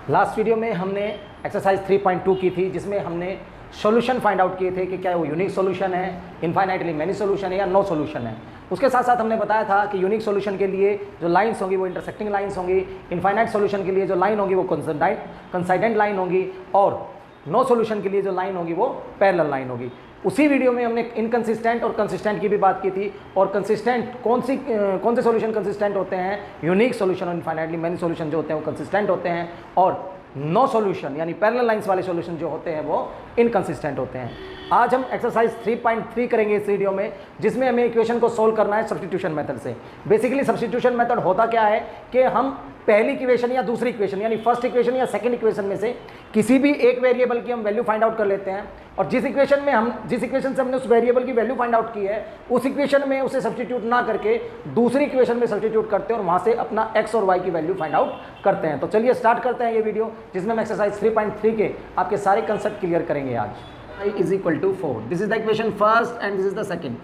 Last video में हमने exercise 3.2 की थी, जिसमें हमने सॉल्यूशन फाइंड आउट किए थे कि क्या वो यूनिक सॉल्यूशन है, इनफाइनाइटली मैनी सॉल्यूशन है या नो सॉल्यूशन है। उसके साथ साथ हमने बताया था कि यूनिक सॉल्यूशन के लिए जो लाइंस होंगी वो इंटरसेक्टिंग लाइंस होंगी, इनफाइनाइट सॉल्यूशन के लिए जो लाइन होगी वो कंसाइडेंट लाइन होगी, और नो सॉल्यूशन के लिए जो लाइन होगी वो पैरेलल लाइन होगी। उसी वीडियो में हमने इनकंसिस्टेंट और कंसिस्टेंट की भी बात की थी, और कंसिस्टेंट कौन से सॉल्यूशन कंसिस्टेंट होते हैं, यूनिक सॉल्यूशन और इनफाइनाइटली मैनी सॉल्यूशन जो होते हैं वो कंसिस्टेंट होते हैं, और नो सॉल्यूशन यानी पैरेलल लाइंस वाले सॉल्यूशन जो होते हैं वो इनकंसिस्टेंट होते हैं। आज हम एक्सरसाइज 3.3 करेंगे इस वीडियो में, जिसमें हमें इक्वेशन को सोल्व करना है सब्स्टिट्यूशन मेथड से। बेसिकली सब्स्टिट्यूशन मेथड होता क्या है कि हम पहली इक्वेशन या दूसरी इक्वेशन यानी फर्स्ट इक्वेशन या सेकंड इक्वेशन में से किसी भी एक वेरिएबल की हम वैल्यू फाइंड आउट कर लेते हैं, और जिस इक्वेशन से हमने उस वेरिएबल की वैल्यू फाइंड आउट की है उस इक्वेशन में उसे सब्स्टिट्यूट ना करके दूसरी इक्वेशन में सब्स्टिट्यूट करते हैं और वहां से अपना x और y की वैल्यू फाइंड आउट करते हैं। तो चलिए स्टार्ट करते हैं ये वीडियो, जिसमें हम एक्सरसाइज 3.3 के आपके सारे कंसेप्ट क्लियर करेंगे आज। i is equal to 4, this is the equation first and this is the second.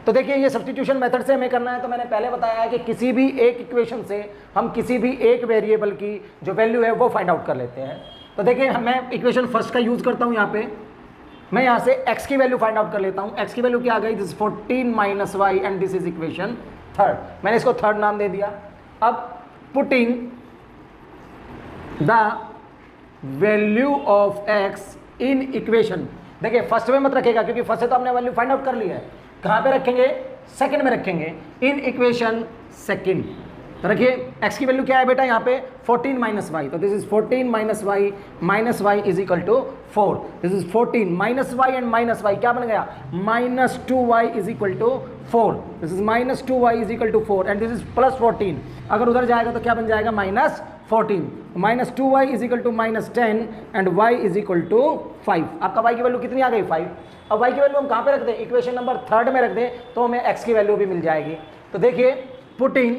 तो देखिए ये सब्स्टिट्यूशन मेथड से हमें करना है, तो मैंने पहले बताया है कि किसी भी एक इक्वेशन से हम किसी भी एक वेरिएबल की जो वैल्यू है वो फाइंड आउट कर लेते हैं। तो देखिए मैं इक्वेशन फर्स्ट का यूज करता हूँ, यहाँ पे मैं यहाँ से x की वैल्यू फाइंड आउट कर लेता हूँ। x की वैल्यू क्या आ गई, this 14 minus Y and this is equation third. मैंने इसको थर्ड नाम दे दिया। अब putting the value of x in equation, देखिए फर्स्ट में मत रखेगा क्योंकि फर्स्ट से तो हमने वैल्यू फाइंड आउट कर ली है। कहाँ पे रखेंगे, सेकंड में रखेंगे, इन इक्वेशन सेकंड। तो रखिए x की वैल्यू क्या है बेटा यहाँ पे 14 माइनस वाई, तो this is 14 minus Y is equal to 4। This is 14 minus Y and minus Y क्या बन गया, minus 2y is equal to 4। This is minus 2y is equal to 4 and this is plus 14। अगर उधर जाएगा तो क्या बन जाएगा, minus 14। Minus 2y is equal to minus 10 and y is equal to 5। आपका y की वैल्यू कितनी आ गई, 5। अब y की वैल्यू हम कहाँ पे रख दें, इक्वेशन नंबर थर्ड में रख दें, तो हमें x की वैल्यू भी मिल जाएगी। तो देखिए putting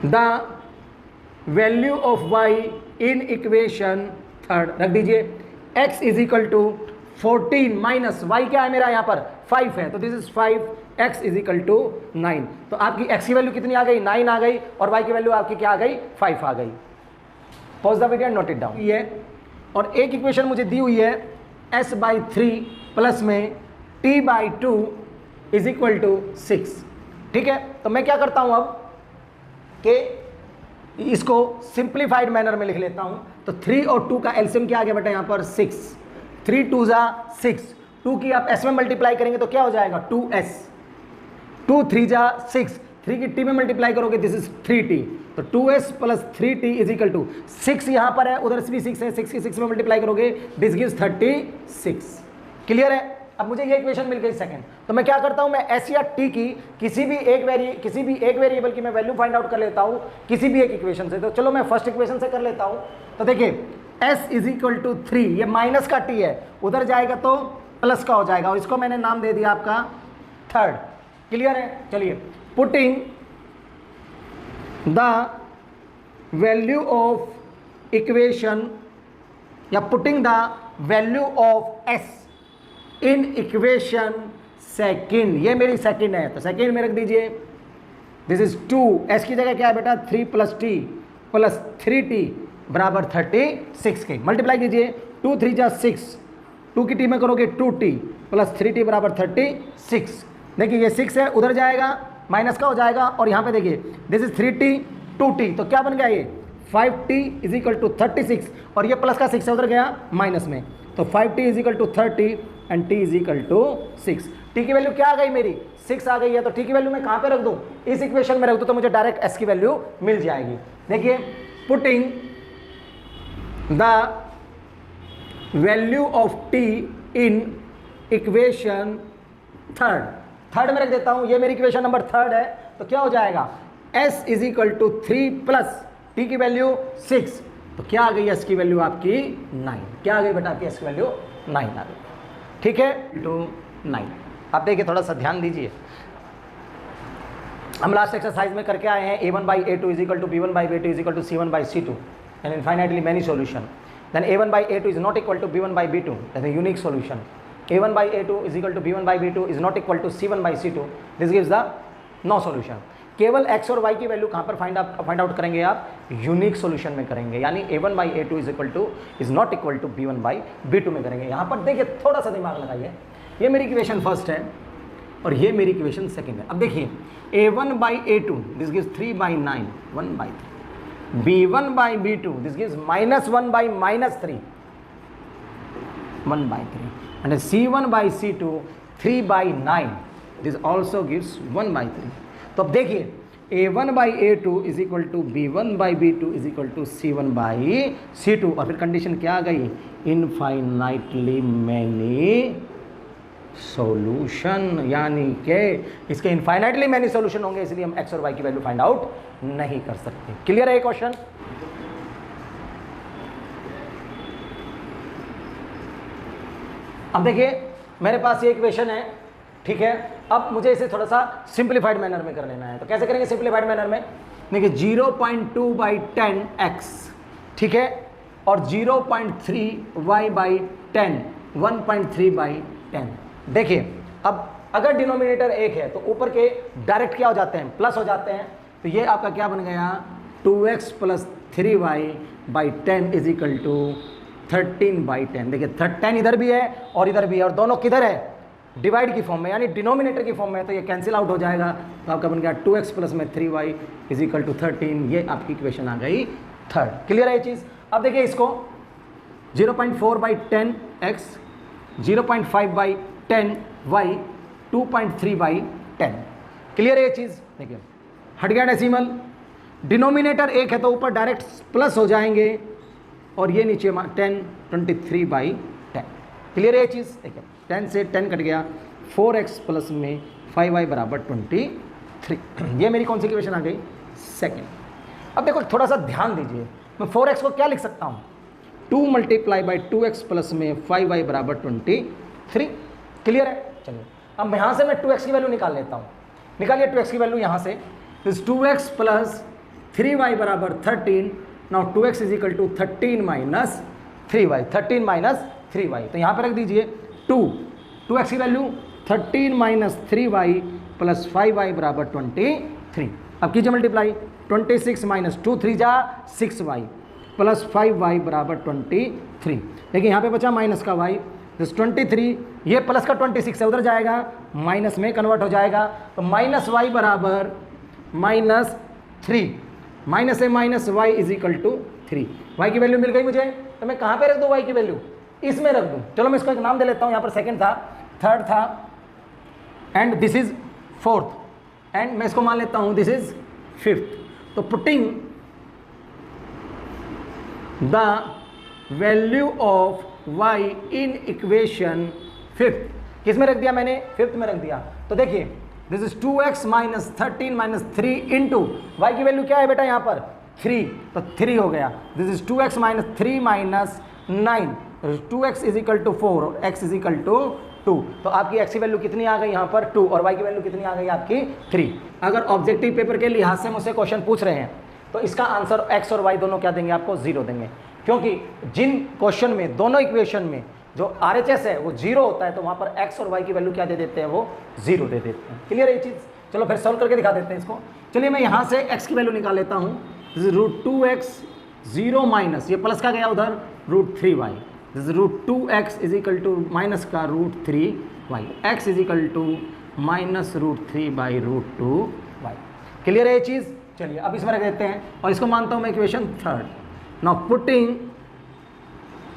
the value of y in equation third रख दीजिए, x is equal to 14 minus y क्या है मेरा यहाँ पर 5 है, तो this is 5, x is equal to 9। तो आपकी x की वैल्यू कितनी आ गई, 9 आ गई, और y की वैल्यू आपकी क्या आ गई, 5 आ गई। Pause the video and note it down. ये और एक इक्वेशन मुझे दी हुई है s/3 प्लस में t/2 इज इक्वल टू 6। ठीक है, तो मैं क्या करता हूँ अब कि इसको सिंप्लीफाइड मैनर में लिख लेता हूँ। तो 3 और 2 का एलसीएम क्या आ गया बेटा यहाँ पर 6, 3 2 जा 6, 2 की आप s में मल्टीप्लाई करेंगे तो क्या हो जाएगा 2s, 2 3 जा 6, 3 की t में मल्टीप्लाई करोगे दिस इज 3t, तो 2s plus 3t is equal to 6 यहाँ पर है, उधर भी 6 है, 6 की 6 में मल्टीप्लाई करोगे दिस गिव्स 36। क्लियर है। अब मुझे ये इक्वेशन मिल गई सेकंड, तो मैं क्या करता हूँ, मैं s या t की किसी भी एक वेरिएबल की मैं वैल्यू फाइंड आउट कर लेता हूँ किसी भी एक इक्वेशन से। तो चलो मैं फर्स्ट इक्वेशन से कर लेता हूँ। तो देखिए s इज इक्वल टू 3, ये माइनस का t है, उधर जाएगा तो प्लस का हो जाएगा, और इसको मैंने नाम दे दिया आपका थर्ड। क्लियर है। चलिए putting the value of equation या putting the value of s in equation second, ये मेरी सेकंड है, तो सेकंड में रख दीजिए दिस इज 2, s की जगह क्या है बेटा 3 प्लस t प्लस 3t बराबर 36 के। मल्टीप्लाई कीजिए, 2 3 जा 6, 2 की t में करोगे 2t प्लस 3t बराबर 36। देखिए ये 6 है, उधर जाएगा माइनस का हो जाएगा, और यहाँ पे देखिए दिस इज 3t 2t, तो क्या बन गया ये 5t इज इक्वल टू 36, और ये प्लस का 6 है उधर गया माइनस में, तो 5t is equal to 30 and t is equal to 6। t की वैल्यू क्या आ गई मेरी 6 आ गई है, तो t की वैल्यू मैं कहाँ पे रख दूँ, इस इक्वेशन में रख दूँ, तो मुझे डायरेक्ट s की वैल्यू मिल जाएगी। देखिए putting the value of t in equation third में रख देता हूँ, ये मेरी इक्वेशन नंबर थर्ड है, तो क्या हो जाएगा s is equal to 3 plus t की वैल्यू 6, तो क्या आ गई s की वैल्यू आपकी 9। क्या आ गई बेटा आपकी s की वैल्यू 9 आ गई। ठीक है, टू 9। आप देखिए थोड़ा सा ध्यान दीजिए, हम लास्ट एक्सरसाइज में करके आए हैं a1/a2 is equal to b1/b2 is equal to c1/c2 and infinitely many solution. Then a1/a2 is not equal to b1/b2, that is unique solution. a1/a2 is equal to b1/b2 is not equal to c1/c2, this gives the no solution. केवल x और y की value कहाँ पर find out करेंगे आप? Unique solution में करेंगे, यानी a1/a2 is not equal to b1/b2 में करेंगे। यहाँ पर देखिए थोड़ा सा दिमाग लगाइए, ये मेरी इक्वेशन फर्स्ट है और ये मेरी इक्वेशन सेकंड है। अब देखिए a1/a2 this gives 3/9 1/3, b1/b2 this gives -1/-3 1/3 and c1/c2 3/9 this also gives 1/3। तो अब देखिए a1/a2 is equal to b1/b2 is equal to c1/c2 और फिर कंडीशन क्या आ गई? इनफाइनाइटली मैनी सॉल्यूशन, यानी कि इसके इनफाइनाइटली मैनी सॉल्यूशन होंगे, इसलिए हम x और y की वैल्यू फाइंड आउट नहीं कर सकते। क्लियर है क्वेश्चन? अब देखिए मेरे पास ये इक्वेशन है, ठीक है। अब मुझे इसे थोड़ा सा सिंप्लीफाइड मैनर में कर लेना है, तो कैसे करेंगे सिंप्लीफाइड मैनर में? देखिए 0.2/10x, ठीक है, और 0.3y/10 1.3/10। देखिए अब अगर डिनोमिनेटर एक है तो ऊपर के डायरेक्ट क्या हो जाते हैं? प्लस हो जाते हैं। तो ये आपका क्या बन गया? 2x + 3y/10 is equal to 13/10। देखिए 10 इधर भी है और इधर भी है, और दोनों किधर है? डिवाइड की फॉर्म में, यानी डिनोमिनेटर की फॉर्म में, तो ये कैंसिल आउट हो जाएगा। तो आपका बन गया 2x + 3y is equal to 13। ये आपकी इक्वेशन आ गई थर्ड। क्लियर है ये चीज़? अब देखिए इसको 0.4/10x 0.5/10y 2.3/10। क्लियर है ये चीज़? देखिए हट गया डेसिमल, डिनोमिनेटर एक है तो ऊपर डायरेक्ट प्लस हो जाएंगे और ये नीचे 10 23/10। क्लियर है ये चीज़? देखिए 10 से 10 कट गया, 4x प्लस में 5y = 23। ये मेरी कौन सी इक्वेशन आ गई? सेकेंड। अब देखो थोड़ा सा ध्यान दीजिए, मैं 4x को क्या लिख सकता हूँ? 2 × 2x प्लस में 5y = 23। क्लियर है? चलिए अब यहाँ से मैं 2x की वैल्यू निकाल लेता हूँ। निकालिए 2x की वैल्यू यहाँ से, 2x + 3y = 13। Now 2x is equal to 13 - 3y, 13 - 3y। तो यहाँ पर रख दीजिए 2x की वैल्यू 13 - 3y + 5y = 23। अब कीजिए मल्टीप्लाई, 26 - 2 3 जा 6y + 5y = 23। देखिए यहाँ पे बचा माइनस का y, दिस 23, ये प्लस का 26 है, उधर जाएगा माइनस में कन्वर्ट हो जाएगा। तो -y = -3, माइनस है minus y is equal to 3। y की वैल्यू मिल गई मुझे, तो मैं कहाँ पे रख दूँ y की वैल्यू? इसमें रख दूँ। चलो मैं इसको एक नाम दे लेता हूँ, यहाँ पर सेकंड था, थर्ड था, and this is fourth, and मैं इसको मान लेता हूँ दिस इज फिफ्थ। तो putting the value of y in equation fifth, किस में रख दिया मैंने? फिफ्थ में रख दिया। तो देखिए this is 2x - 13 - 3 into y की वैल्यू क्या है बेटा यहाँ पर? 3, तो 3 हो गया। This is 2x - 3 - 9, 2x is equal to 4 और x इज इक्वल टू 2। तो आपकी x की वैल्यू कितनी आ गई यहाँ पर? 2, और y की वैल्यू कितनी आ गई आपकी? 3। अगर ऑब्जेक्टिव पेपर के लिहाज से मुझसे क्वेश्चन पूछ रहे हैं तो इसका आंसर x और y दोनों क्या देंगे आपको? 0 देंगे, क्योंकि जिन क्वेश्चन में दोनों इक्वेशन में जो RHS है वो 0 होता है, तो वहाँ पर x और y की वैल्यू क्या दे देते हैं? वो 0 दे देते हैं। क्लियर है ये चीज़? चलो फिर सॉल्व करके दिखा देते हैं इसको। चलिए मैं यहाँ से x की वैल्यू निकाल लेता हूँ, √2x 0 माइनस, ये प्लस का गया उधर, √3y, this √2x is equal to minus का √3y, x is equal to -√3/√2y। Clear है ये चीज़? चलिए अब इसमें रख देते हैं और इसको मानता हूँ मैं equation third. Now putting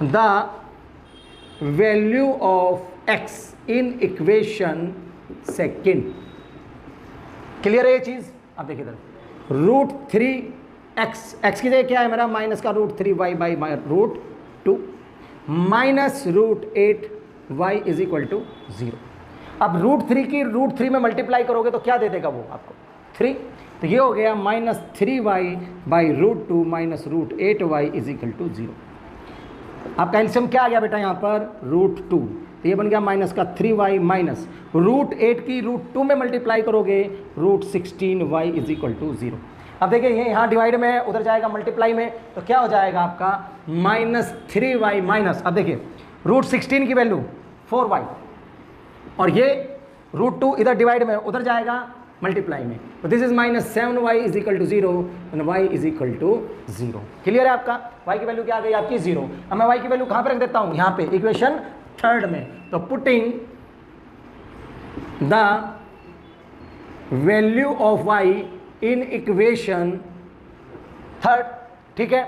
the value of x in equation second. Clear है ये चीज़? अब देखिए इधर √3x, x की जगह क्या है मेरा? माइनस का √3y/√2 minus √8y is equal to 0। अब √3 की √3 में मल्टीप्लाई करोगे तो क्या दे देगा वो आपको? 3। तो ये हो गया -3y/√2 minus √8y is equal to 0। आपका एलसीएम क्या आ गया बेटा यहाँ पर? √2। तो ये बन गया माइनस का 3y माइनस √8 की √2 में मल्टीप्लाई करोगे √16y इज इक्वल टू 0। अब देखिए ये यहाँ डिवाइड में है, उधर जाएगा मल्टीप्लाई में, तो क्या हो जाएगा आपका? -3y माइनस, अब देखिए √16 की वैल्यू 4y, और ये √2 इधर डिवाइड में, उधर जाएगा मल्टीप्लाई में, तो this is -7y is equal to 0 and y is equal to 0। Clear है आपका? y की वैल्यू क्या आ गई आपकी 0। अब मैं y की वैल्यू कहाँ पे रख देता हूँ, यहाँ पे इक्वेशन थर्ड में। तो putting the value of y in equation third, ठीक है,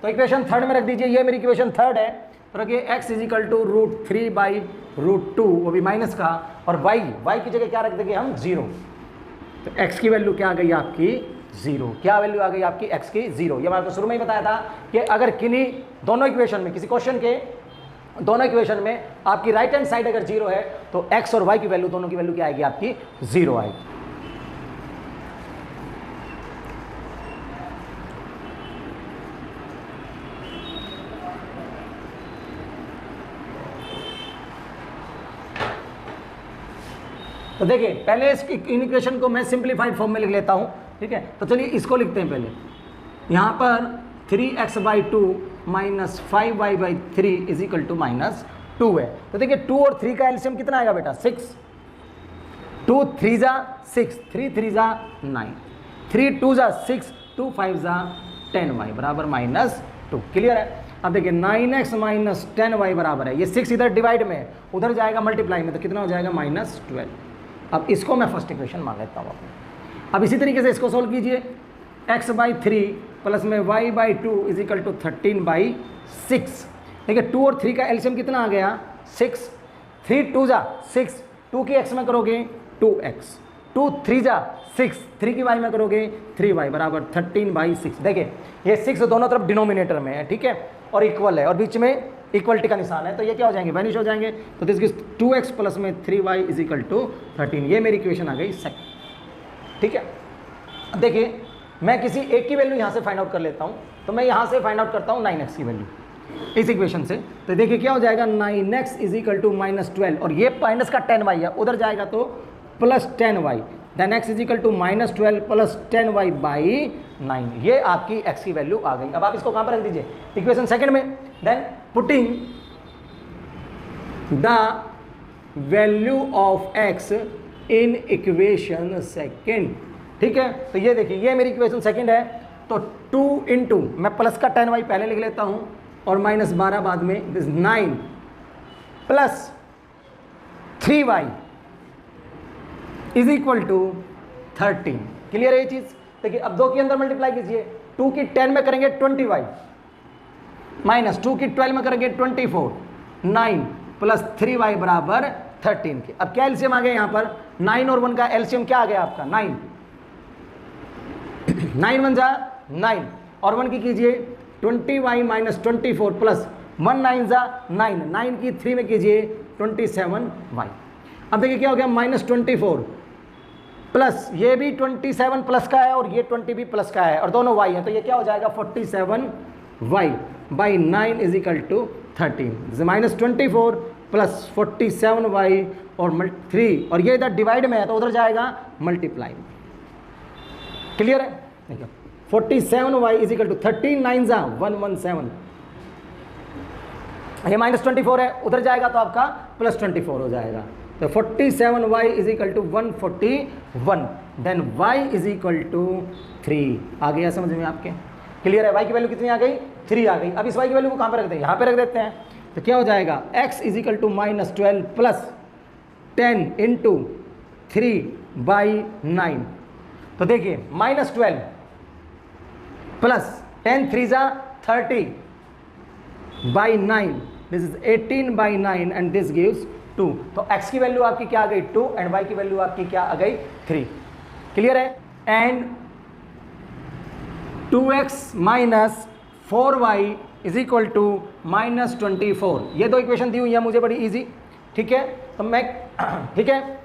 तो इक्वेशन थर्ड में रख दीजिए, ये मेरी इक्वेशन थर्ड है। तो रखिए x इज इक्वल टू √3/√2, वो भी माइनस का, और y की जगह क्या रख देंगे हम 0। तो x की वैल्यू क्या आ गई आपकी 0। क्या वैल्यू आ गई आपकी x की 0। ये मैं आपको शुरू में ही बताया था कि अगर किन्हीं दोनों इक्वेशन में, किसी क्वेश्चन के दोनों इक्वेशन में आपकी राइट हैंड साइड अगर 0 है तो x और y की वैल्यू, दोनों की वैल्यू क्या आएगी आपकी 0 आएगी। तो देखिए पहले इस इक्वेशन को मैं सिंप्लीफाइड फॉर्म में लिख लेता हूँ, ठीक है। तो चलिए इसको लिखते हैं पहले। यहाँ पर 3x/2 - 5y/3 is equal to -2 है। तो देखिए 2 और 3 का एलसीएम कितना आएगा बेटा 6। 2 3 जा 6, 3 3 जा 9, 3 2 जा 6, 2 5 जा 10y बराबर -2। क्लियर है? अब देखिए 9x - 10y बराबर है, ये 6 इधर डिवाइड में है, उधर जाएगा मल्टीप्लाई में, तो कितना हो जाएगा -12। अब इसको मैं फर्स्ट इक्वेशन मान लेता हूँ। अब इसी तरीके से इसको सोल्व कीजिए। x/3 प्लस में y/2 इज इक्वल टू 13/6। देखिए 2 और 3 का एलसीएम कितना आ गया 6, 3 2 जा 6, 2 की x में करोगे 2x, 2 3 जा 6, 3 की y में करोगे 3y बराबर 13/6। देखिए ये 6 दोनों तरफ डिनोमिनेटर में है, ठीक है, और इक्वल है, और बीच में इक्वलिटी का निशान है, तो ये क्या हो जाएंगे वैनिश हो जाएंगे। तो दिस गिव्स 2x प्लस में 3y इज इक्वल टू 13। ये मेरी इक्वेशन आ गई सेकंड, ठीक है। अब देखिए मैं किसी एक की वैल्यू यहाँ से फाइंड आउट कर लेता हूँ, तो मैं यहाँ से फाइंड आउट करता हूँ 9x की वैल्यू इस इक्वेशन से। तो देखिए क्या हो जाएगा 9x इज इक्वल टू -12, और ये माइनस का 10y है, उधर जाएगा तो +10y, then x is equal to -12 + 10y/9। ये आपकी x की वैल्यू आ गई। अब आप इसको कहाँ पर रख दीजिए इक्वेशन सेकंड में। Then putting the value of x in equation second, ठीक है। तो ये देखिए ये मेरी इक्वेशन सेकंड है, तो 2 इंटू मैं प्लस का 10y पहले लिख लेता हूँ और -12 बाद में, this 9 plus 3y is equal to 13। Clear है ये चीज? देखिए अब 2 के अंदर मल्टीप्लाई कीजिए, 2 की 10 में करेंगे 20y, माइनस 2 की 12 में करेंगे 24, 9 प्लस 3y बराबर 13 के। अब क्या एलसीएम आ गया यहाँ पर 9 और 1 का एलसीएम क्या आ गया आपका 9, 9 1 जा 9, और 1 की कीजिए 20y - 24 प्लस 1 9 जा 9, 9 की 3 में कीजिए 27y। अब देखिए क्या हो गया -24 प्लस ये भी 27 प्लस का है और ये 20 भी प्लस का है, और दोनों y है, तो ये क्या हो जाएगा 47y/9 is equal to 13, -24 plus 47y और 3, और ये इधर डिवाइड में है तो उधर जाएगा मल्टीप्लाई। क्लियर है? देखिए 47y इज इक्वल टू 13 9 जा 117, ये -24 है, उधर जाएगा तो आपका +24 हो जाएगा, तो 47y is equal to 141, then y is equal to 3। आ गया समझ में आपके? क्लियर है? y की वैल्यू कितनी आ गई 3 आ गई। अब इस y की वैल्यू को कहाँ पे रख दें, यहाँ पे रख देते हैं, तो क्या हो जाएगा x is equal to -12 plus 10 into 3/9। तो देखिए -12 प्लस 10 3 जा 30/9, this is 18/9 and this gives 2। तो x की वैल्यू आपकी क्या आ गई 2 एंड y की वैल्यू आपकी क्या आ गई 3। क्लियर है? And 2x - 4y is equal to -24। ये दो इक्वेशन दी हुई है मुझे बड़ी इजी, ठीक है। तो मैं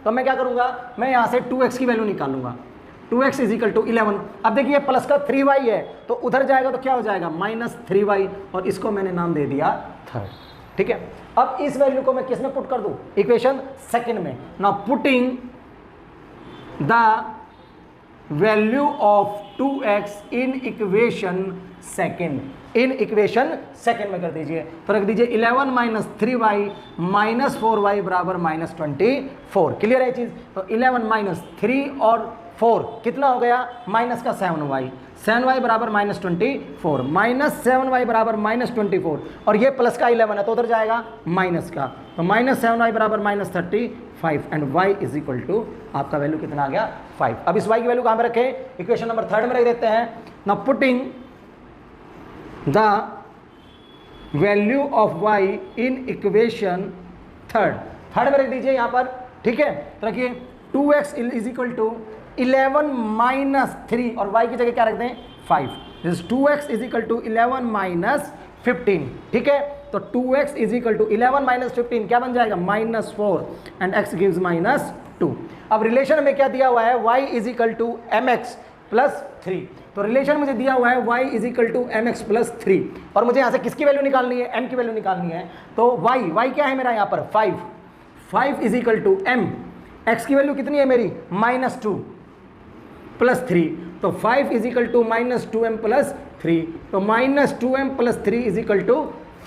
मैं क्या करूंगा, मैं यहाँ से 2x की वैल्यू निकालूंगा, 2x इज इक्वल टू 11। अब देखिए प्लस का 3y है तो उधर जाएगा तो क्या हो जाएगा -3y, और इसको मैंने नाम दे दिया थर्ड, ठीक है। अब इस वैल्यू को मैं किस में पुट कर दूं, इक्वेशन सेकंड में। Now putting the value of 2x in equation second, in equation second में कर दीजिए, तो रख दीजिए 11 - 3y - 4y बराबर -24। क्लियर है चीज? तो 11 - 3 और 4 कितना हो गया माइनस का 7y, 7y बराबर -24, -7y बराबर -24 और ये प्लस का 11 है तो उधर जाएगा माइनस का, तो -7y बराबर -35 and y is equal to आपका वैल्यू कितना आ गया 5। अब इस y की वैल्यू कहाँ पे रखें, इक्वेशन नंबर 3 में रख देते हैं। Now putting the value of y in equation third में रख दीजिए यहाँ पर, ठीक है। तो रखिए 2x is equal to 11 minus 3 और y की जगह क्या रख दें 5, this 2x is equal to 11 minus 15, ठीक है। तो 2x is equal to 11 minus 15 क्या बन जाएगा -4 एंड x गिव्स -2। अब रिलेशन में क्या दिया हुआ है y is equal to mx plus 3, तो रिलेशन मुझे दिया हुआ है y is equal to mx plus 3 और मुझे यहाँ से किसकी वैल्यू निकालनी है, m की वैल्यू निकालनी है। तो y क्या है मेरा यहाँ पर 5 is equal to m, x की वैल्यू कितनी है मेरी -2 प्लस 3, तो 5 is equal to -2m plus 3, तो -2m plus 3 is equal to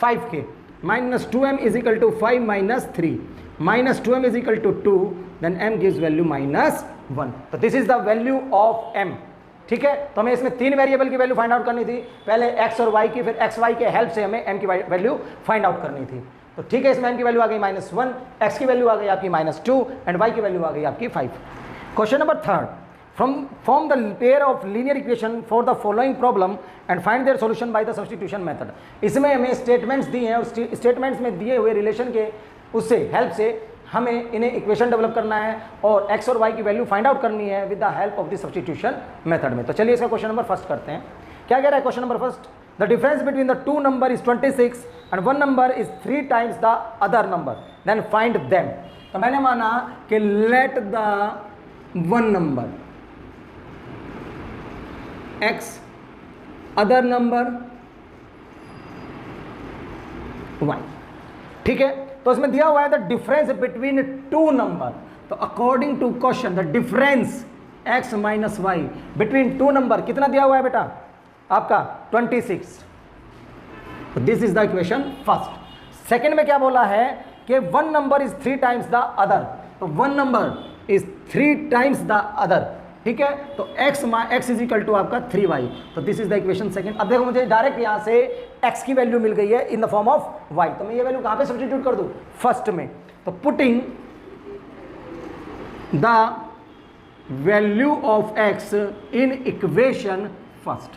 5k, -2m is equal to 5 minus 3, -2m is equal to 2, then m gives value -1। तो this is the value of m, ठीक है। तो हमें इसमें 3 variable की value find out करनी थी, पहले x और y की, फिर x y के हेल्प से हमें m की वैल्यू फाइंड आउट करनी थी। तो ठीक है, इसमें m की वैल्यू आ गई -1, x की वैल्यू आ गई आपकी -2 एंड y की वैल्यू आ गई आपकी 5। Question number 3, form the pair of linear equation for the following problem and find their solution by the substitution method। इसमें हमें स्टेटमेंट्स दिए हैं और स्टेटमेंट्स में दिए हुए रिलेशन के उससे हेल्प से हमें इन्हें इक्वेशन डेवलप करना है और x और y की वैल्यू फाइंड आउट करनी है with the help of the substitution method में। तो चलिए इसका क्वेश्चन नंबर फर्स्ट करते हैं। क्या कह रहा है question number first, the difference between the two number is 26 and one number is 3 times the other number, then find them. तो मैंने माना कि let the one number x other number y, ठीक है। तो इसमें दिया हुआ है the difference between two number, तो according to question the difference x minus y between two number कितना दिया हुआ है बेटा आपका 26। तो this is the equation first. Second में क्या बोला है कि one number is 3 times the other, तो one number is 3 times the other, ठीक है। तो x इज इक्वल टू आपका 3y, तो this is the equation second. अब देखो मुझे डायरेक्ट यहां से x की वैल्यू मिल गई है in the form of y, तो मैं ये वैल्यू कहां पे सब्स्टिट्यूट कर दूं फर्स्ट में, तो putting the value of x in equation first,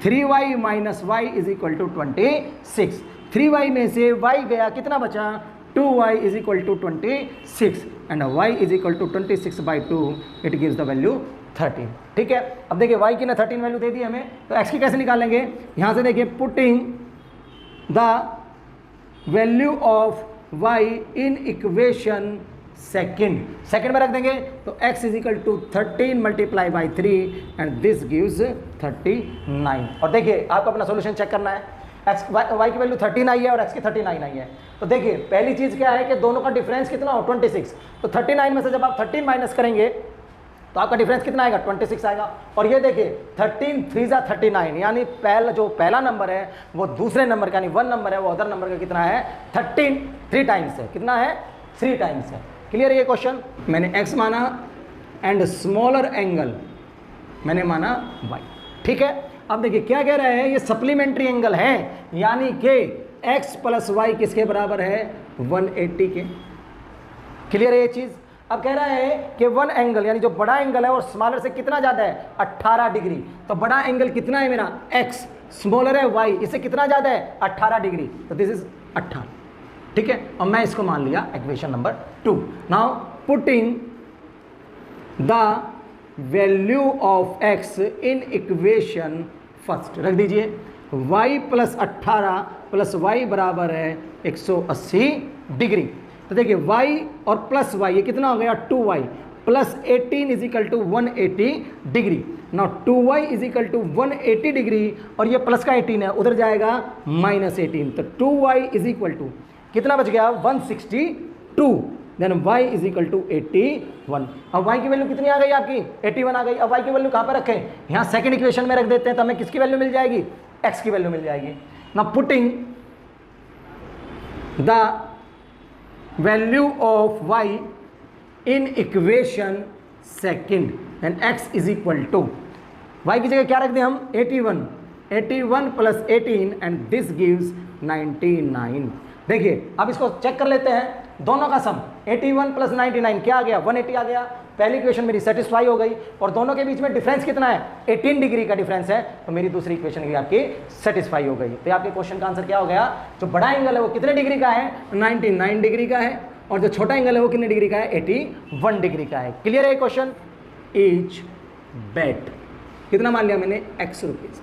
3y minus y is equal to 26, 3y में से y गया कितना बचा 2y is equal to 26 and y is equal to 26/2, it gives the value 13, ठीक है। अब देखिए y की ना 13 वैल्यू दे दी हमें, तो x की कैसे निकालेंगे, यहाँ से देखिए putting the value of y in equation second में रख देंगे, तो x is equal to 13 multiply by 3 and this gives 39। और देखिए आपको अपना सोल्यूशन चेक करना है, y की वैल्यू 13 आई है और x की 39 आई है। तो देखिए पहली चीज़ क्या है कि दोनों का डिफरेंस कितना हो 26, तो 39 में से जब आप 13 माइनस करेंगे तो आपका डिफरेंस कितना आएगा 26 आएगा। और ये देखिए 13 3 जा 39, यानी पहला नंबर है वो दूसरे नंबर का यानी वन नंबर है वो अदर नंबर का कितना है 13 3 टाइम्स है, कितना है 3 टाइम्स है। क्लियर है ये क्वेश्चन। मैंने x माना एंड स्मॉलर एंगल मैंने माना y, ठीक है। अब देखिए क्या कह रहा है, ये सप्लीमेंट्री एंगल है, यानी कि x प्लस वाई किसके बराबर है 180 के। क्लियर है ये चीज़। अब कह रहा है कि वन एंगल यानी जो बड़ा एंगल है और स्मॉलर से कितना ज़्यादा है 18 डिग्री, तो बड़ा एंगल कितना है मेरा x, स्मॉलर है y, इससे कितना ज़्यादा है 18 डिग्री, तो दिस इज 18, ठीक है। और मैं इसको मान लिया equation number 2। Now putting the value of x in equation first, रख दीजिए y प्लस 18 प्लस y बराबर है 180 डिग्री। तो देखिए y और प्लस y ये कितना हो गया 2y plus 18 is equal to 180 degree. Now 2y is equal to 180 degree और ये प्लस का 18 है उधर जाएगा -18, तो 2y इज इक्वल टू कितना बच गया 162, then y is equal to 81। अब y की वैल्यू कितनी आ गई आपकी 81 आ गई। अब y की वैल्यू कहाँ पर रखें, यहाँ सेकंड इक्वेशन में रख देते हैं, तो हमें किसकी वैल्यू मिल जाएगी x की वैल्यू मिल जाएगी। Now putting the value of y in equation second and x is equal to, y की जगह क्या रख दें हम 81 प्लस 18 एंड दिस गिव्स 99। देखिए अब इसको चेक कर लेते हैं, दोनों का सम 81 प्लस 99 क्या आ गया 180 आ गया। पहली इक्वेशन मेरी सेटिस्फाई हो गई और दोनों के बीच में डिफरेंस कितना है 18 डिग्री का डिफरेंस है, तो मेरी दूसरी इक्वेशन भी आपकी सेटिस्फाई हो गई। तो आपके क्वेश्चन का आंसर क्या हो गया, जो बड़ा एंगल है वो कितने डिग्री का है 99 डिग्री का है और जो छोटा एंगल है वो कितने डिग्री का है 81 डिग्री का है। क्लियर है क्वेश्चन। ईच बेट कितना मान लिया मैंने x rupees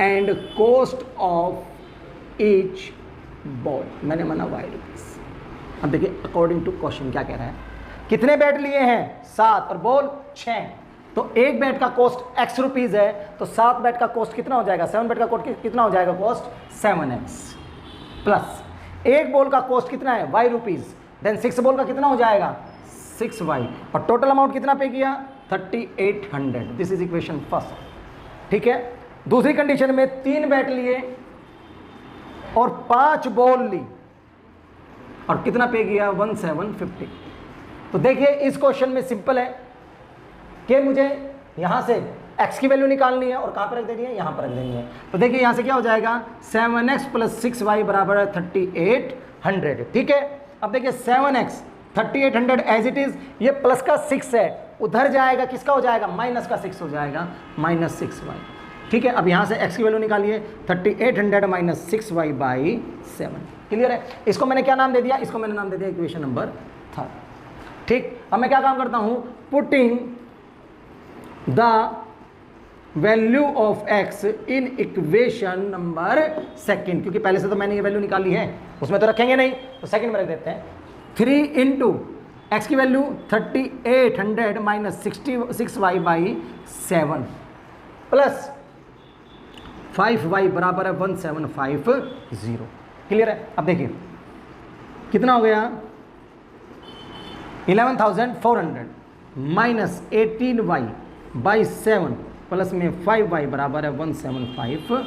and cost of each ball मैंने माना y रुपीज। अब देखिए अकॉर्डिंग टू क्वेश्चन क्या कह रहा है, कितने बैट लिए हैं 7 और बॉल 6, तो एक बैट का कॉस्ट x रुपीज है, तो 7 बैट का कॉस्ट कितना हो जाएगा 7 बैट का कॉस्ट कितना हो जाएगा कॉस्ट 7x प्लस एक बॉल का कॉस्ट कितना है y रुपीज, देन 6 बॉल का कितना हो जाएगा 6y और टोटल अमाउंट कितना पे किया 3800। This is equation first. ठीक है, दूसरी कंडीशन में 3 बैट लिए और 5 बॉल ली और कितना पे किया 1750। तो देखिए इस क्वेश्चन में सिंपल है कि मुझे यहां से x की वैल्यू निकालनी है और कहां पर रख देनी है, यहां पर रख देनी है। तो देखिए यहां से क्या हो जाएगा 7x प्लस 6y बराबर है 3800। ठीक है, अब देखिए 7x 3800 एज इट इज, ये प्लस का 6 है, उधर जाएगा किसका हो जाएगा माइनस का 6 हो जाएगा -6y। ठीक है, अब यहाँ से x की वैल्यू निकालिए 3800 माइनस 6y बाई 7। क्लियर है, इसको मैंने क्या नाम दे दिया, इसको मैंने नाम दे दिया इक्वेशन नंबर 3। ठीक, अब मैं क्या काम करता हूँ, putting the value of x in equation number 2, क्योंकि पहले से तो मैंने ये वैल्यू निकाली है, उसमें तो रखेंगे नहीं, तो सेकंड में रख देते हैं। 3 इंटू एक्स की value 3800 minus 6y by 7 plus 5y बराबर है 1750। क्लियर है, अब देखिए कितना हो गया 11400 माइनस 18y बाई 7 प्लस में 5y बराबर है 1750।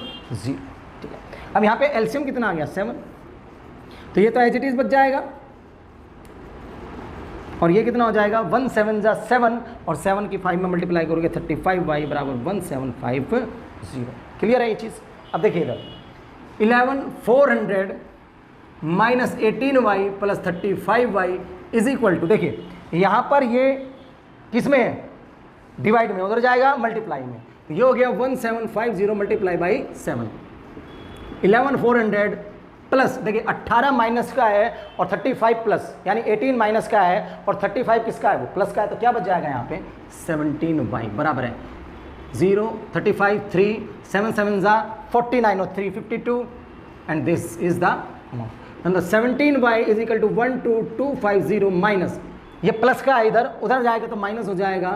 ठीक है, अब यहाँ पे एलसीएम कितना आ गया 7, तो ये तो एज इट इज बच जाएगा और ये कितना हो जाएगा 1 7 जा 7 और 7 की 5 में मल्टीप्लाई करोगे 35y बराबर 1750। क्लियर है ये चीज़। अब देखिए इधर 11400 minus 18y plus 35y is equal to, देखिए यहाँ पर ये किस में है डिवाइड में, उधर जाएगा मल्टीप्लाई में, तो ये हो गया 1750 मल्टीप्लाई बाई 7। 11400 प्लस देखिए 18 माइनस का है और 35 प्लस यानी 18 माइनस का है और 35 किसका है वो प्लस का है, तो क्या बच जाएगा यहाँ पे 17y बराबर है 0 35 3 7 7 जा 49 और 3 52 and this is the amount. And the 17y is equal to 12250 minus ये प्लस का है इधर, उधर जाएगा तो माइनस हो जाएगा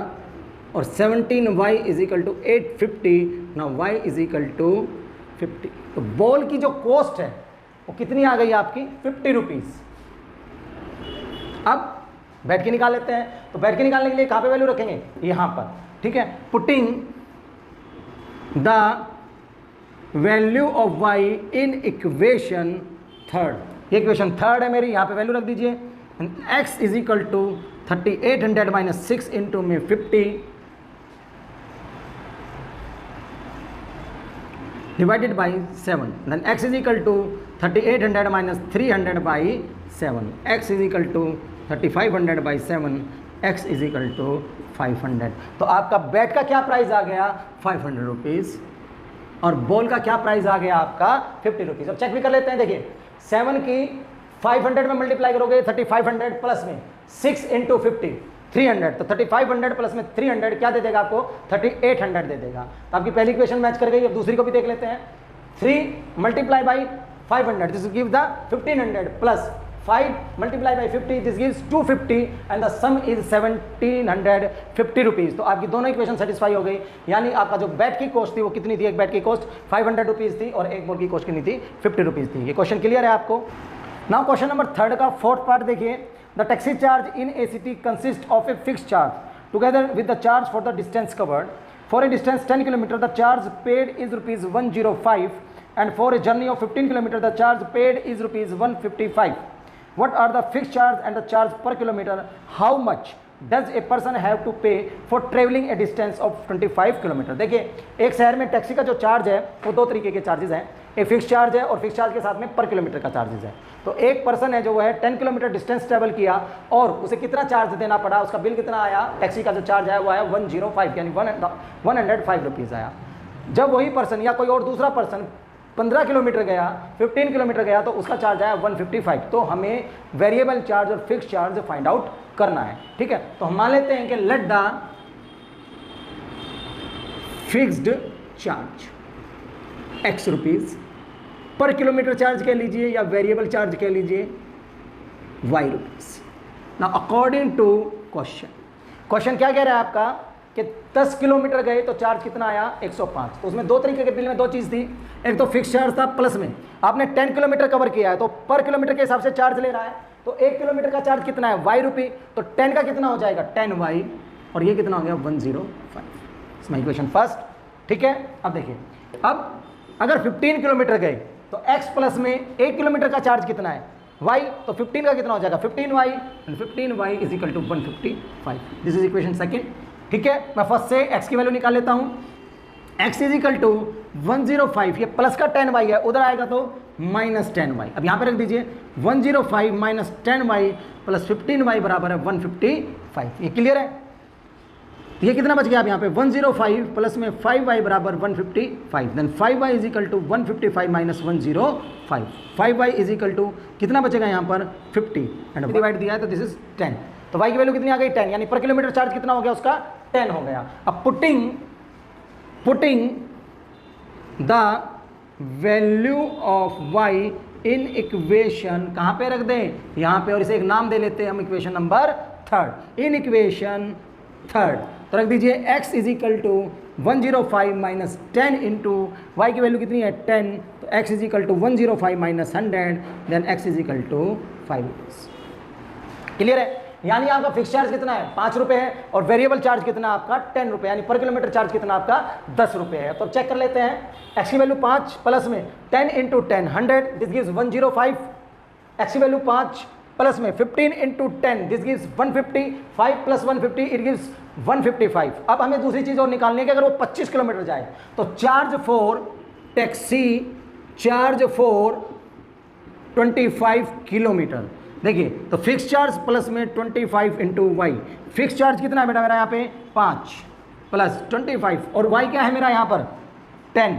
और 17y इज इक्वल टू 850। ना y इज इक्वल टू 50। तो बॉल की जो कॉस्ट है वो कितनी आ गई आपकी 50 रुपीज़। अब बैठ के निकाल लेते हैं, तो बैठ के निकालने के लिए कहाँ पे वैल्यू रखेंगे यहाँ पर। ठीक है, putting the value of y in equation 3, ये इक्वेशन 3 है मेरी, यहाँ पे वैल्यू रख दीजिए x is equal to 3800 minus 6 into में 50 divided by 7, then x is equal to 3800 minus 300 by 7, x is equal to 3500 by 7, x is equal to 500। तो आपका बैट का क्या प्राइस आ गया 500 रुपीज़ और बॉल का क्या प्राइस आ गया आपका 50 रुपीज़। अब चेक भी कर लेते हैं, देखिए 7 की 500 में मल्टीप्लाई करोगे 3500 प्लस में 6 इंटू 50 300, तो 3500 प्लस में 300 क्या दे देगा आपको 3800 दे देगा। तो आपकी पहली इक्वेशन मैच कर गई। अब दूसरी को भी देख लेते हैं, 3 multiply by 500 this give the 1500 plus 5 multiply by 50 this gives 250 and the some is 1750 rupees. तो आपकी दोनों इक्वेशन सेटिस्फाई हो गई, यानी आपका जो बैट की कॉस्ट थी वो कितनी थी, एक बैट की कॉस्ट 500 रुपीज़ थी और एक बॉल की कॉस्ट कितनी थी 50 रुपीज़ थी। ये क्वेश्चन क्लियर है आपको। नाउ क्वेश्चन नंबर 3 का 4th पार्ट देखिए, the taxi charge in a city consists of a fixed charge together with the charge for the distance covered. For a distance 10 km the charge paid is rupees 105 and for a journey of 15 km the charge paid is rupees 155. What are the fix charge and the charge per kilometre, how much does a person have to pay for travelling a distance of 25 kilometre. देखिए एक शहर में taxi का जो charge है वो दो तरीके के चार्जेस हैं, एक फिक्स चार्ज है और फिक्स चार्ज के साथ में पर किलोमीटर का चार्जेस है। तो एक पर्सन है जो है 10 किलोमीटर डिस्टेंस ट्रेवल किया और उसे कितना चार्ज देना पड़ा, उसका बिल कितना आया, टैक्सी का जो चार्ज है वो आया 105 यानी 105 रुपीज़ आया। जब वही पर्सन या कोई और दूसरा पर्सन 15 किलोमीटर गया, 15 किलोमीटर गया तो उसका चार्ज आया 155। तो हमें वेरिएबल चार्ज और फिक्स चार्ज फाइंड आउट करना है, ठीक है। तो हम मान लेते हैं कि let the fixed charge x rupees, पर किलोमीटर चार्ज कह लीजिए या वेरिएबल चार्ज कह लीजिए y रुपीज़। ना अकॉर्डिंग टू क्वेश्चन क्या कह रहा है आपका कि 10 किलोमीटर गए तो चार्ज कितना आया 105। तो उसमें दो तरीके के बिल में दो चीज़ थी, एक तो फिक्स चार्ज था प्लस में आपने 10 किलोमीटर कवर किया है तो पर किलोमीटर के हिसाब से चार्ज ले रहा है। तो 1 किलोमीटर का चार्ज कितना है y रुपये, तो 10 का कितना हो जाएगा 10y और ये कितना हो गया 105। इसमें इक्वेशन फर्स्ट, ठीक है। अब देखिए, अब अगर 15 किलोमीटर गए तो x प्लस में 1 किलोमीटर का चार्ज कितना है y, तो 15 का कितना हो जाएगा 15y and 15y is equal to 155। This is equation second, ठीक है। मैं फर्स्ट से x की वैल्यू निकाल लेता हूँ, x इज इक्वल टू 105, ये प्लस का 10y है, उधर आएगा तो माइनस 10y। अब यहाँ पे रख दीजिए 105 माइनस 10y प्लस 15y बराबर है 155। ये क्लियर है। ये कितना बच गया आप यहाँ पे 105 प्लस में 5y बराबर 155, then 5y is equal to 155 minus 105, 5y is equal to कितना बचेगा यहाँ पर 50 एंड डिवाइड दिया है तो दिस इज 10। तो y की वैल्यू कितनी आ गई 10, यानी पर किलोमीटर चार्ज कितना हो गया उसका 10 हो गया। अब putting the value of y in equation, कहाँ पे रख दें यहाँ पे, और इसे एक नाम दे लेते हैं हम equation number third. In equation third तो रख दीजिए x is equal to 105 minus 10 into Y की वैल्यू कितनी है 10, तो x is equal to 105 minus 100 then x is equal to 5 rupees. Clear है। यानी आपका फिक्स चार्ज कितना है 5 रुपये है और वेरिएबल चार्ज कितना आपका 10 रुपये, यानी पर किलोमीटर चार्ज कितना आपका 10 रुपये है। तो चेक कर लेते हैं, x की वैल्यू 5 प्लस में 10 इंटू 10 100 दिस गिव्स 105, x की वैल्यू 5 प्लस में 15 into 10 this gives 150, 5 plus 150 it gives 155। अब हमें दूसरी चीज़ और निकालनी है कि अगर वो 25 किलोमीटर जाए तो charge for taxi, charge for 25 kilometre. देखिए तो फिक्स चार्ज प्लस में 25 इंटू वाई, फिक्स चार्ज कितना है बेटा मेरा यहाँ पे 5 प्लस 25 और वाई क्या है मेरा यहाँ पर 10,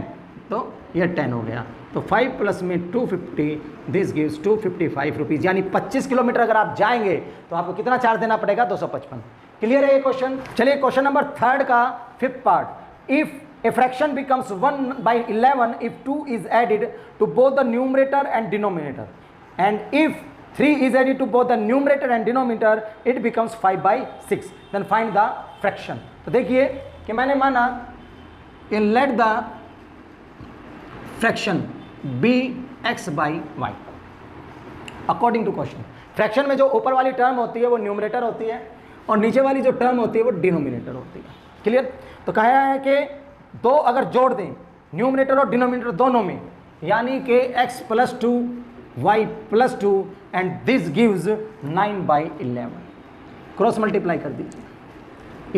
तो ये 10 हो गया। तो 5 प्लस में 250 दिस गिव्स 255 रुपीज़, यानी 25 किलोमीटर अगर आप जाएंगे तो आपको कितना चार्ज देना पड़ेगा 255। क्लियर है ये क्वेश्चन। चलिए क्वेश्चन नंबर थर्ड का fifth part, if a fraction becomes 1/11 if 2 is added to both the numerator and denominator and if 3 is added to both the numerator and denominator it becomes 5/6, then find the fraction। तो देखिए कि मैंने माना कि let the fraction be x by y according to question। Fraction में जो ऊपर वाली टर्म होती है वो न्यूमरेटर होती है और नीचे वाली जो टर्म होती है वो डिनोमिनेटर होती है। क्लियर। तो कहा है कि दो अगर जोड़ दें न्यूमरेटर और डिनोमिनेटर दोनों में, यानी कि x + 2 y + 2 and this gives 9/11, cross multiply कर दीजिए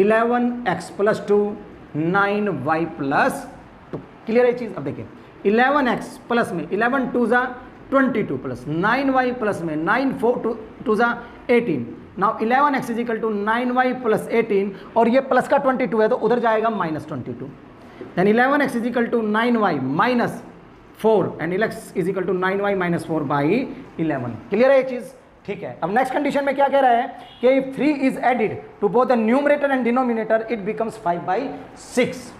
11x + 2 9y + 2। क्लियर है चीज़। अब देखिए 11x प्लस में 11 2 ज़ा 22 प्लस 9y प्लस में 9 4 2 ज़ा 18। Now 11x is equal to 9y + 18 और ये प्लस का 22 है तो उधर जाएगा -22, then 11x is equal to 9y - 4 and x is equal to 9y - 4/11। Clear है ये चीज़। ठीक है। अब नेक्स्ट कंडीशन में क्या कह रहा है कि if 3 is added to both the numerator and denominator it becomes 5/6।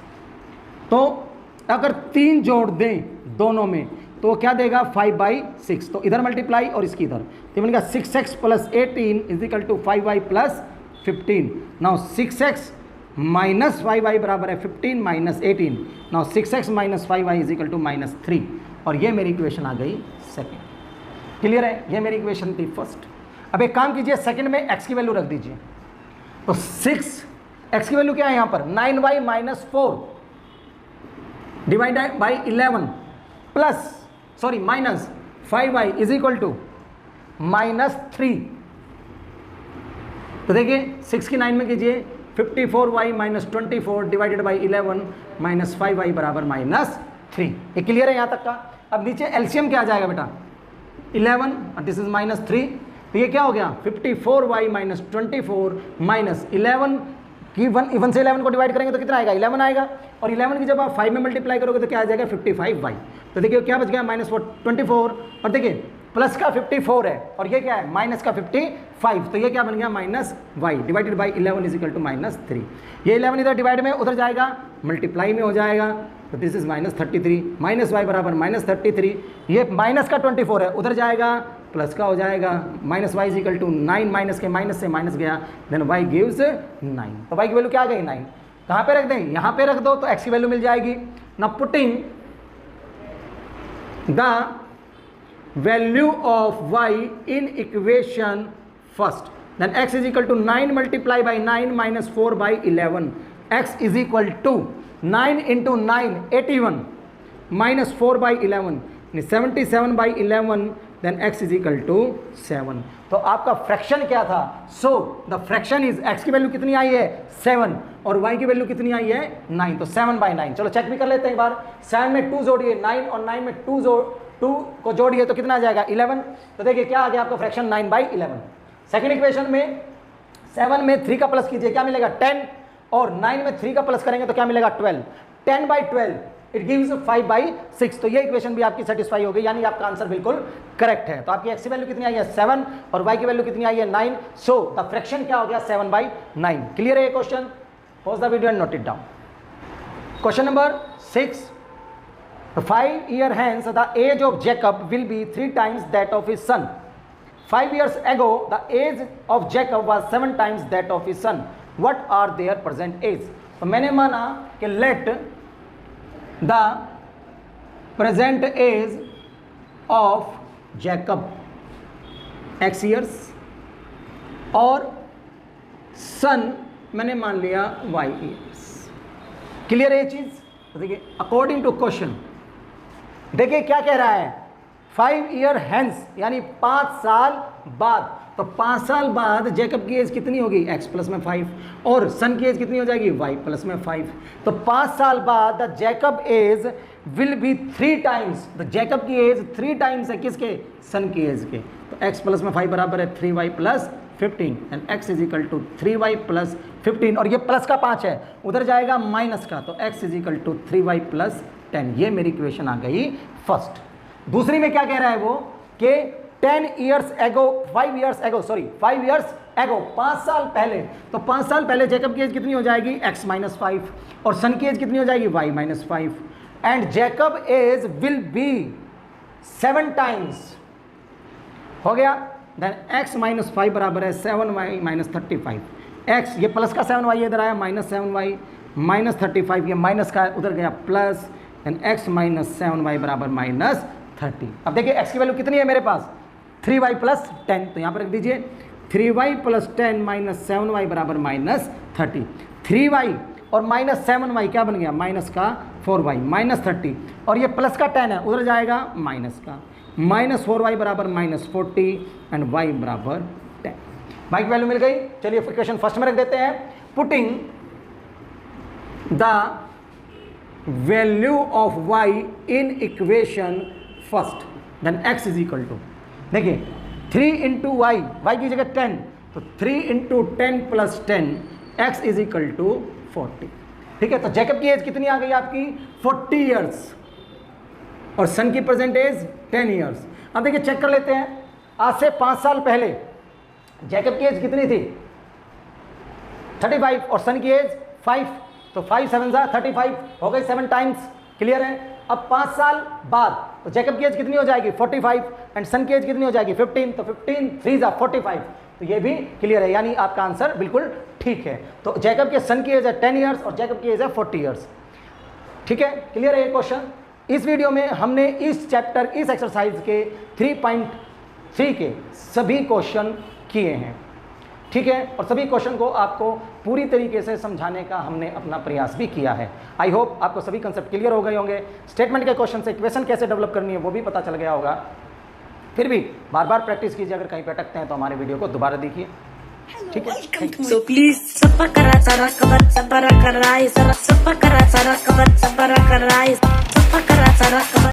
तो अगर 3 जोड़ दें दोनों में तो क्या देगा 5/6, तो इधर मल्टीप्लाई और इसकी इधर, तो बनेगा 6x + 18 is equal to 5y + 15। Now 6x - 5y बराबर है 15 - 18। Now 6x - 5y is equal to -3 और ये मेरी इक्वेशन आ गई सेकेंड। क्लियर है। ये मेरी इक्वेशन थी फर्स्ट। अब एक काम कीजिए, सेकंड में x की वैल्यू रख दीजिए, तो 6x की वैल्यू क्या है यहाँ पर 9y - 4 divided by 11 plus sorry minus 5y is equal to -3। तो देखिए 6 की 9 में कीजिए, 54y - 24 डिवाइडेड बाई 11 - 5y बराबर -3। ये क्लियर है यहाँ तक का। अब नीचे एलसीएम क्या आ जाएगा बेटा, 11 और दिस इज -3, तो ये क्या हो गया 54y - 24 - 11 की 1 से 11 को डिवाइड करेंगे तो कितना आएगा 11 आएगा, और 11 की जब आप 5 में मल्टीप्लाई करोगे तो क्या आ जाएगा 55y। तो देखिए क्या बच गया -24, और देखिए प्लस का 54 है और ये क्या है माइनस का 55, तो ये क्या बन गया -y divided by 11 is equal to -3। ये 11 इधर डिवाइड में उधर जाएगा, मल्टीप्लाई में हो जाएगा, तो दिस इज -33, -y बराबर -33, ये माइनस का 24 है उधर जाएगा, प्लस का हो जाएगा, -y is equal to 9, minus के माइनस से माइनस गया, देन y गिव्स 9। तो y की वैल्यू क्या आ गई 9। कहाँ पे रख दें, यहाँ पे रख दो तो x की वैल्यू मिल जाएगी। ना putting the value of y in equation first, then x is equal to 9 multiply by 9 minus 4 by 11, x is equal to 9 into 9 81 minus 4 by 11 77 by 11, then x is equal to 7। तो आपका fraction क्या था, so the fraction is x की value कितनी आई है 7 और y की value कितनी आई है 9, तो 7 by 9। चलो चेक भी कर लेते हैं एक बार, 7 में 2 जोड़िए 9 और 9 में 2 को जोड़िए तो कितना आ जाएगा 11। तो देखिए क्या आ गया आपका फ्रैक्शन 9 by 11। सेकेंड इक्वेशन में 7 में 3 का प्लस कीजिए क्या मिलेगा 10, और 9 में 3 का प्लस करेंगे तो क्या मिलेगा 12, 10 by 12 इट गिव्स 5 by 6। तो ये इक्वेशन भी आपकी सेटिस्फाई हो गई, यानी आपका आंसर बिल्कुल करेक्ट है। तो आपकी x की वैल्यू कितनी आई है 7 और y की वैल्यू कितनी आई है 9, सो द फ्रैक्शन क्या हो गया 7 by 9। क्लियर है ये question, pause the video and note it down. Question number 6, 5 years hence the age of Jacob will be 3 times that of his son. 5 years ago the age of Jacob was 7 times that of his son. What are their present age? तो मैंने माना कि let the present age of Jacob x years और son मैंने मान लिया y years। Clear है ये चीज। तो देखिए अकॉर्डिंग टू क्वेश्चन देखिए क्या कह रहा है 5 years hence यानी 5 साल बाद, तो 5 साल बाद जैकब की एज कितनी होगी x प्लस में 5 और सन की एज कितनी हो जाएगी y प्लस में 5। तो 5 साल बाद the Jacob age will be 3 times, तो जैकब की एज 3 टाइम्स है किसके सन की एज के। तो x प्लस में 5 बराबर है 3y plus 15 and x is equal to 3y plus 15, और ये प्लस का 5 है उधर जाएगा माइनस का, तो x is equal to 3y plus 10। ये मेरी इक्वेशन आ गई फर्स्ट। दूसरी में क्या कह रहा है वो कि 5 years ago 5 साल पहले, तो 5 साल पहले जैकब की एज कितनी हो जाएगी x माइनस 5 और सन की एज कितनी हो जाएगी y minus 5 and Jacob age will be 7 times हो गया, देन x माइनस 5 बराबर है 7y माइनस 35। x ये प्लस का 7y इधर आया माइनस 7y माइनस 35, ये माइनस का उधर गया plus, and x minus 7y बराबर माइनस 30। अब देखिए x की वैल्यू कितनी है मेरे पास 3y प्लस 10, तो यहाँ पर रख दीजिए 3y प्लस 10 माइनस 7y बराबर माइनस 30। 3y और माइनस 7y क्या बन गया माइनस का 4y माइनस 30, और ये प्लस का 10 है उधर जाएगा माइनस का, माइनस 4y बराबर माइनस 40 एंड y बराबर 10। y की वैल्यू मिल गई। चलिए इक्वेशन फर्स्ट में रख देते हैं, putting the value of y in equation first, then x is equal to देखिए 3 इंटू वाई, वाई की जगह 10, तो 3 into 10 plus 10 x is equal to 40। ठीक है, तो जैकब की एज कितनी आ गई आपकी 40 ईयर्स और सन की प्रेजेंट एज 10 ईयर्स। अब देखिए चेक कर लेते हैं, आज से 5 साल पहले जैकब की एज कितनी थी 35 और सन की एज 5, तो 5 7 35 हो गई 7 टाइम्स। क्लियर है। अब 5 साल बाद तो जैकब की एज कितनी हो जाएगी 45 एंड सन की एज कितनी हो जाएगी 15, तो 15 3 45, तो ये भी क्लियर है, यानी आपका आंसर बिल्कुल ठीक है। तो जैकब के सन की एज है 10 ईयर्स और जैकब की एज है 40 ईयर्स। ठीक है, क्लियर है ये क्वेश्चन। इस वीडियो में हमने इस चैप्टर इस एक्सरसाइज के 3.3 के सभी क्वेश्चन किए हैं। ठीक है, और सभी क्वेश्चन को आपको पूरी तरीके से समझाने का हमने अपना प्रयास भी किया है। आई होप आपको सभी कंसेप्ट क्लियर हो गए होंगे। स्टेटमेंट के क्वेश्चन से इक्वेशन कैसे डेवलप करनी है वो भी पता चल गया होगा। फिर भी बार बार प्रैक्टिस कीजिए, अगर कहीं पे अटकते हैं तो हमारे वीडियो को दोबारा देखिए, ठीक है। So please subscribe,